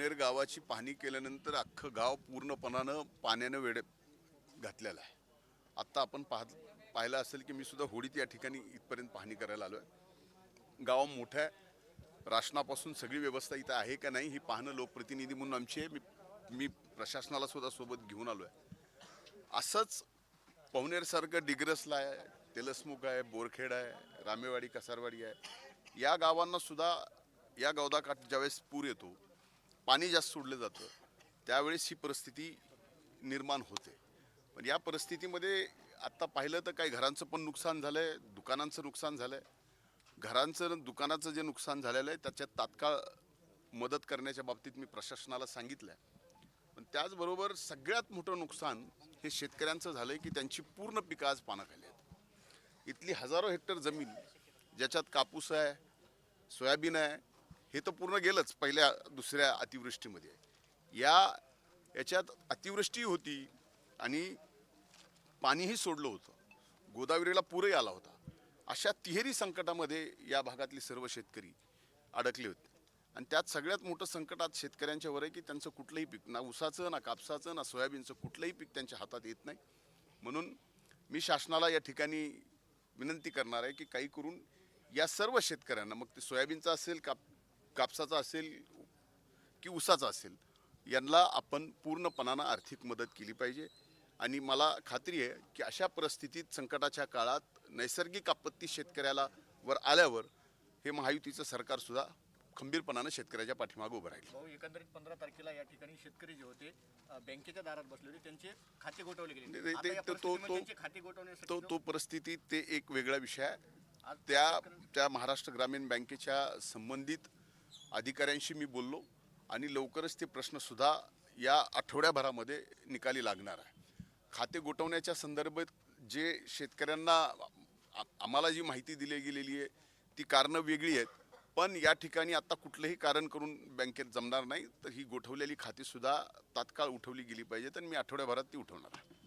पवनेर गावाची पाहणी केल्यानंतर अख्खं गाव पूर्णपणानं पाण्यानं वेढ घातलेलं आहे. आत्ता आपण पाहिलं असेल की मी सुद्धा होडीत या ठिकाणी इथपर्यंत पाहणी करायला आलो आहे. गाव मोठं आहे, राशनापासून सगळी व्यवस्था इथं आहे का नाही ही पाहणं लोकप्रतिनिधी म्हणून आमची आहे. मी प्रशासनाला सुद्धा सोबत घेऊन आलो आहे. असंच पवनेरसारखं डिग्रसला आहे, तेलसमुख आहे, बोरखेड आहे, रामेवाडी कसारवाडी आहे, या गावांना सुद्धा या गौदाकाठ ज्यावेळेस पूर येतो, पाणी जास्त सोडलं जातं, त्यावेळेस ही परिस्थिती निर्माण होते. पण या परिस्थितीमध्ये आत्ता पाहिलं तर काही घरांचं पण नुकसान झालं आहे, दुकानांचं नुकसान झालं आहे. घरांचं दुकानाचं जे नुकसान झालेलं आहे त्याच्यात तात्काळ मदत करण्याच्या बाबतीत मी प्रशासनाला सांगितलं आहे. पण त्याचबरोबर सगळ्यात मोठं नुकसान हे शेतकऱ्यांचं झालं आहे की त्यांची पूर्ण पिकं आज पाण्याखाली आहेत. इथली हजारो हेक्टर जमीन ज्याच्यात कापूस आहे, सोयाबीन आहे, हे तर पूर्ण गेलंच पहिल्या दुसऱ्या अतिवृष्टीमध्ये. याच्यात अतिवृष्टी होती आणि पाणीही सोडलं होतं, गोदावरीला पूरही आला होता. अशा तिहेरी संकटामध्ये या भागातले सर्व शेतकरी अडकले होते. आणि त्यात सगळ्यात मोठं संकट आज शेतकऱ्यांच्यावर आहे की त्यांचं कुठलंही पीक, ना ऊसाचं, ना कापसाचं, ना सोयाबीनचं कुठलंही पीक त्यांच्या हातात येत नाही. म्हणून मी शासनाला या ठिकाणी विनंती करणार आहे की काही करून या सर्व शेतकऱ्यांना, मग ते सोयाबीनचं असेल, कापसाचा असेल की ऊसाचा असेल, यांना आपण पूर्णपणानं आर्थिक मदत केली पाहिजे. आणि मला खात्री आहे की अशा परिस्थितीत संकटाच्या काळात नैसर्गिक आपत्ती शेतकऱ्याला वर आल्यावर हे महायुतीचं सरकारसुद्धा खंबीरपणानं शेतकऱ्याच्या पाठीमागे उभं राहील. भाऊ, एकंदरीत 15 तारखेला या ठिकाणी शेतकरी जे होते बँकेच्या दारात बसले होते, त्यांचे खाते गोठवले गेले. तो परिस्थिती ते एक वेगळा विषय आहे. त्या महाराष्ट्र ग्रामीण बँकेच्या संबंधित अधिकाऱ्यांशी मी बोललो आणि लवकरच ते प्रश्न सुद्धा या आठवड्याभरामध्ये निकाली लागणार आहे. खाते गोठवण्याच्या संदर्भात जे शेतकऱ्यांना आम्हाला जी माहिती दिली गेलेली आहे ती कारणं वेगळी आहेत. पण या ठिकाणी आता कुठलंही कारण करून बँकेत जमणार नाही. तर ही गोठवलेली खातीसुद्धा तात्काळ उठवली गेली पाहिजेत आणि मी आठवड्याभरात ती उठवणार आहे.